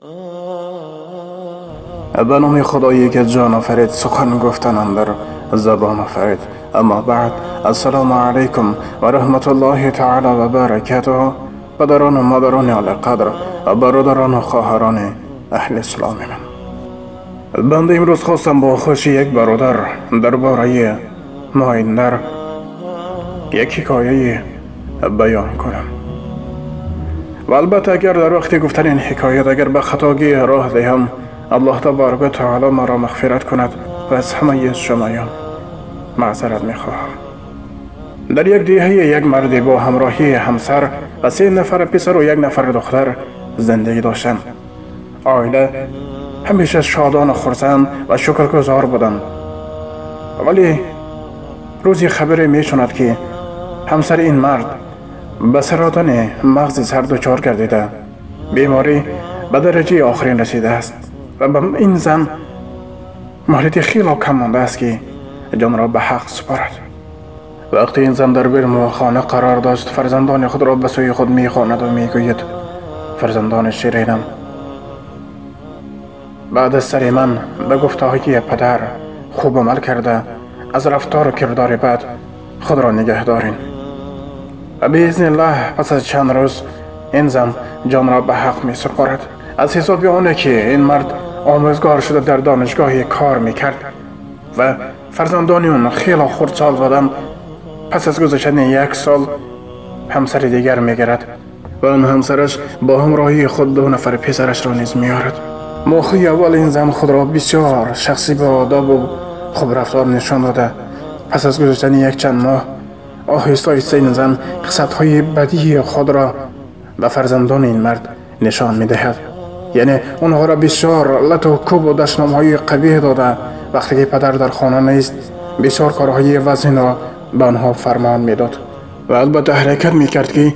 به نام خدایی که جان آفرید، سخن گفتن اندر زبان آفرید. اما بعد، السلام علیکم و رحمت الله تعالی و برکاته. پدران و مادران علی قدر و برادران و خواهران اهل اسلام من، بنده امروز خواستم با خوشی یک برادر درباره مایندر یک حکایه بیان کنم. و البته اگر در وقت گفتن این حکایت اگر به خطاگی راه دهم، الله تبارک و تعالی مرا مغفرت کند و از همه شمایان معذرت میخواهم. در یک دیهه یک مردی با همراهی همسر و 3 نفر پسر و 1 نفر دختر زندگی داشتند. عائله همیشه شادان و خرسند و شکرگزار بودند. ولی روزی خبری میشنود که همسر این مرد به سرطان مغز سر دچار گردیده، بیماری به درجه آخرین رسیده است و به این زن مهلت خیلی کم مانده است که جان را به حق سپارد. وقتی این زن در بیرون خانه قرار داشت، فرزندان خود را به سوی خود میخواند و میگوید: فرزندان شیرینم، بعد از سر من به گفته‌های پدر خوب عمل کرده از رفتار و کردار بد خود را نگه دارین و باذن الله پس از چند روز این زن جان را به حق می سپارد. از حساب آنه که این مرد آموزگار شده در دانشگاهی کار میکرد و فرزندان اون خیلی خردسال بودند، پس از گذشتن 1 سال همسر دیگر میگیرد و اون همسرش با همراهی خود 2 نفر پسرش را نیز میارد. ماهی اول این زن خود را بسیار شخصی با آداب و خوب رفتار نشان داده. پس از گذشتن 1 چند ماه آهسته آهسته این زن خصلت‌های بدی خود را به فرزندان این مرد نشان میدهد. یعنی اونها را بسیار لط و کوب و دشنام‌های قبیح داده. وقتی که پدر در خانه نیست، بسیار کارهای وزین را به آنها فرمان میداد و البته حرکت میکرد که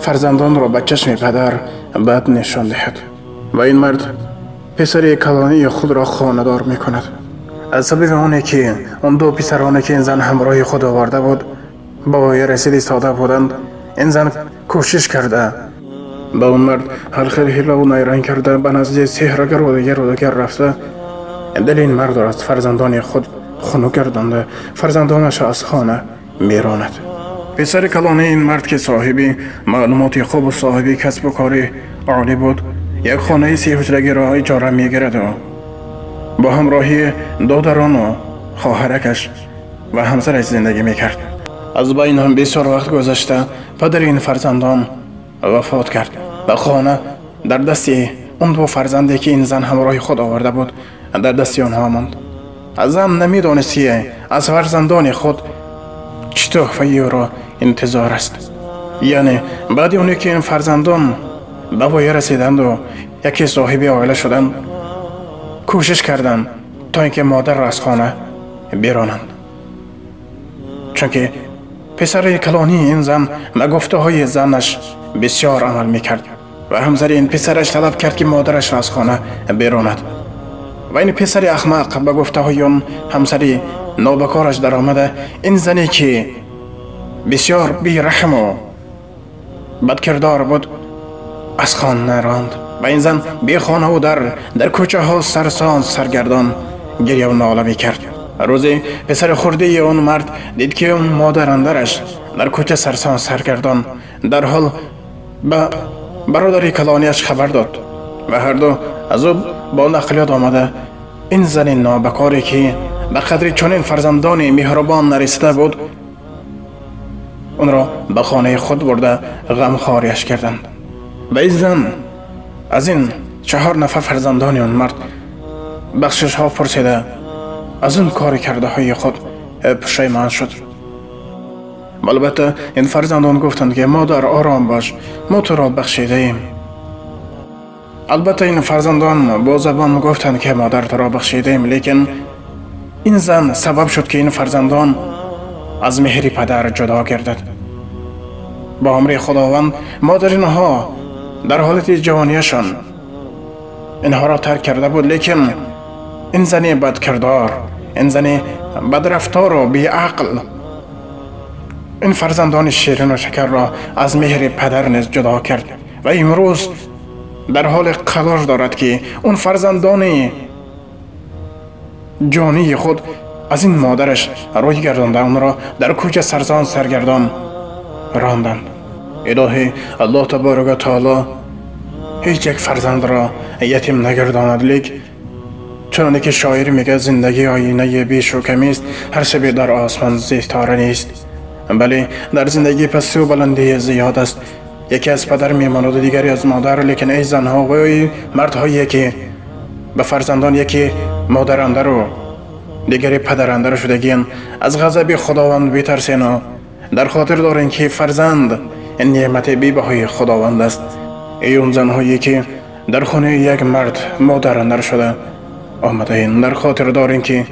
فرزندان را به چشم پدر بد نشان دهد. و این مرد پسر کلانی خود را خانه‌دار میکند. از سبب آنه که اون 2 پسرانه که این زن همراه خود آورده بود با یه رسیدی ساده بودند، این زن کوشش کرده با اون مرد هر حیله و نیرنگ کرده به نزد سحرگر و دیگر رفته دل این مرد را از فرزندان خود خنک گردانده، فرزندانش از خانه میراند. پسر کلانه این مرد که صاحبی معلومات خوب و صاحبی کسب و کاری عالی بود، یک خانه 3 حجرگی را اجاره میگیرد و با همراهی دادران و خواهرکش و همسرش زندگی میکرد. از بین هم بسیار وقت گذشته پدر این فرزندان وفات کرد و خانه در دست اون 2 فرزندی که این زن همراه خود آورده بود در دست آنها ماند. از زن نمیدانستی از فرزندان خود چه تحفه‌ای را انتظار است. یعنی بعد اونی که این فرزندان به وی رسیدند و یکی صاحب عائله شدند، کوشش کردند تا اینکه مادر را از خانه بیرانند، چون که پسر کلانی این زن به گفته‌های زنش بسیار عمل میکرد و همسر این پسرش طلب کرد که مادرش را از خانه بیراند و این پسر احمق به گفته‌های اون همسر نابکارش در آمده این زنی که بسیار بی‌رحم و بدکردار بود از خانه راند و این زن بی خانه و در کوچه ها سرسان سرگردان گریه و ناله میکرد. روزی پسر خرده اون مرد دید که اون مادر اندرش در کوچه سرسان سرگردان در حال به برادر کلانیش خبر داد و هر دو از او با نقلیات آمده این زن نابکاری که به قدر چنین فرزندان مهربان نرسیده بود اون را به خانه خود برده غمخواریش کردند. و این زن از این 4 نفر فرزندان اون مرد بخشش ها پرسیده از اون کار کرده های خود پشیمان شد. البته این فرزندان گفتند که مادر آرام باش، ما تو را بخشیده ایم. البته این فرزندان با زبان گفتند که مادر تو را بخشیده ایم، لیکن این زن سبب شد که این فرزندان از مهر پدر جدا گردد. با امر خداوند مادر اینها در حالت جوانیشان اینها را ترک کرده بود، لیکن این زنی بدکردار، این زنی بدرفتار و بی عقل این فرزندان شیرین و شکر را از مهر پدر نیز جدا کرد و امروز در حال تلاش دارد که اون فرزندان جانی خود از این مادرش روی گردانده اون را در کوچه سرزان سرگردان راندند. الهی الله تبارک و تعالی هیچ یک فرزند را یتیم نگرداند، لیک چنانه که شاعر میگه زندگی آینه بیش و کمی است، هر شب در آسمان ستاره نیست. بله، در زندگی پستی و بلندی زیاد است. یکی از پدر میماند و دیگری از مادر، لیکن ای زنها و ای مردهایی که به فرزندان یکی مادرنده رو دیگری پدرنده رو شدگین، از غضب خداوند بترسین و در خاطر دارین که فرزند نعمت بی بهای خداوند است. ای اون زنهایی که در خانه یک مرد مادرنده شده آمده این، در خاطر دارین که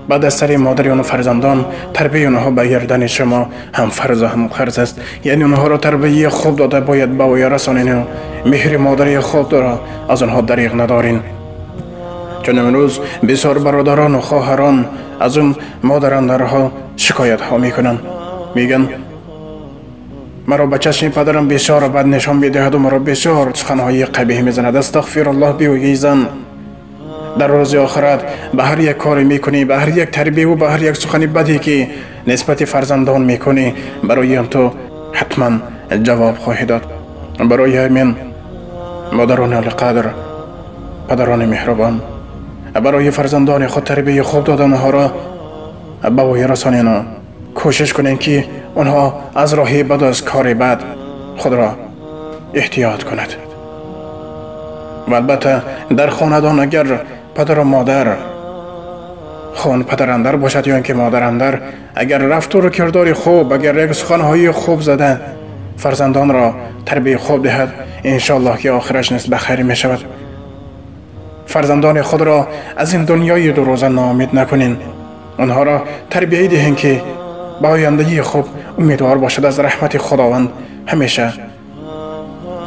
بعد از سر مادر و فرزندان تربیه اونها به گردن شما هم فرض و هم قرض است. یعنی اونها را تربیه خوب داده باید به وی رسانین و مهر مادری خوب را از آنها دریغ ندارین. چون امروز بسیار برادران و خواهران از اون مادرانها شکایت ها میکنن، میگن مرا به چشم پدرم بسیار بد نشان میدهد و مرا بسیار سخنهای قبیح میزند. استغفر الله. بگوی زن، در روز آخرت به هر یک کاری میکنی، به هر یک تربیه و به هر یک سخنی بدی که نسبت فرزندان میکنی، برای تو حتما جواب خواهی داد. برای همین مادران القدر، پدران مهربان، برای فرزندان خود تربیه خوب دادن اونها را به وی رسانین و کوشش کنین که اونها از راه بد و از کار بد خود را احتیاط کند. و البته در خاندان اگر پدر و مادر خون پدراندر باشد یا اینکه مادراندر، اگر رفتار و کردار خوب، اگر یک سخنهای خوب زده فرزندان را تربیه خوب دهد، انشاءالله که آخرش نیز بخیر می شود. فرزندان خود را از این دنیای دو روزه ناامید نکنین، آنها را تربیه دهین که به آیندگی خوب امیدوار باشد، از رحمت خداوند همیشه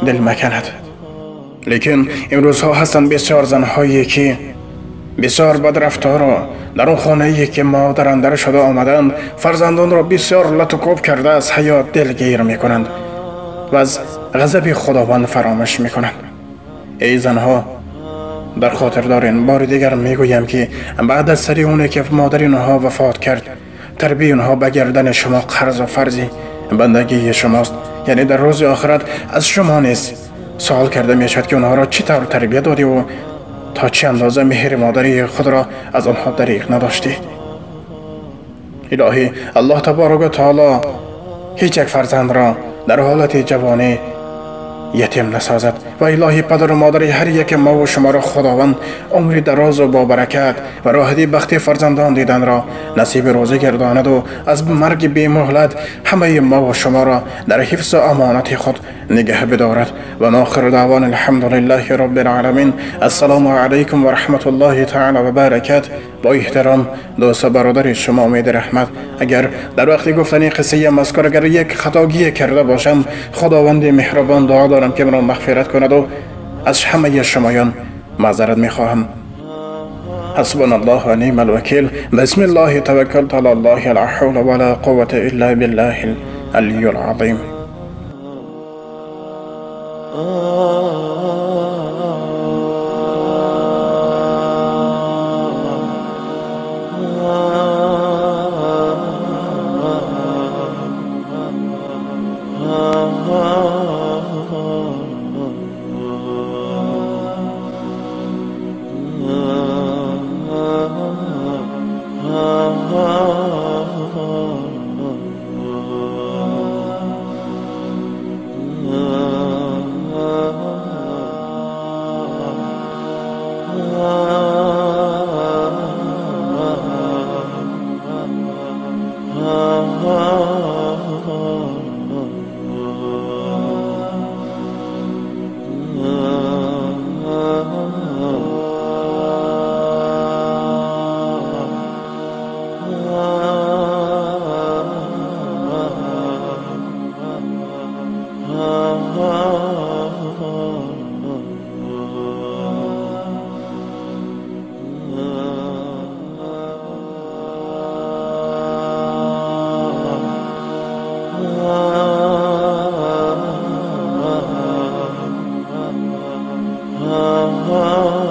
دل مکند. لیکن امروزها هستند بسیار زنهایی که بسیار بد رفتار را در اون خانه‌ای که مادرانده شده آمدند، فرزندان را بسیار لطکوب کرده از حیات دلگیر میکنند و از غضب خداوند فراموش میکنند. ای زنها، در خاطر دارین، بار دیگر میگویم که بعد از سری اونه که مادر اونها وفات کرد، تربیه اونها به گردن شما قرض و فرضی بندگی شماست. یعنی در روز آخرت از شما نیست سوال کرده میشد که اونها را چی طور تربیه دادی و تا چه اندازه مهر مادری خود را از آنها دریغ نداشتی. الهی الله تبارک و تعالی هیچ یک فرزند را در حالت جوانی یتیم نسازد و الهی پدر و مادر هر یک ما و شما را خداوند عمر دراز و با برکت و راحتی بخت فرزندان دیدن را نصیب روزه گرداند و از مرگ بی مهلت همه ما و شما را در حفظ و امانت خود نگه بدارد. و آخر دعوان الحمدلله رب العالمین. السلام علیکم و رحمت الله تعالی و برکاته. با احترام دوست برادر شما امید رحمت. اگر در وقت گفتن قصه مذکور اگر یک خطاگی کرده باشم، خداوند مهربان دعا دارم که مرا مغفرت کند و از همه شمایان معذرت میخواهم. حسبنا الله و نعم الوکیل. بسم الله توکلت علی الله، لا حول ولا قوة الا بالله العلی العظیم. آه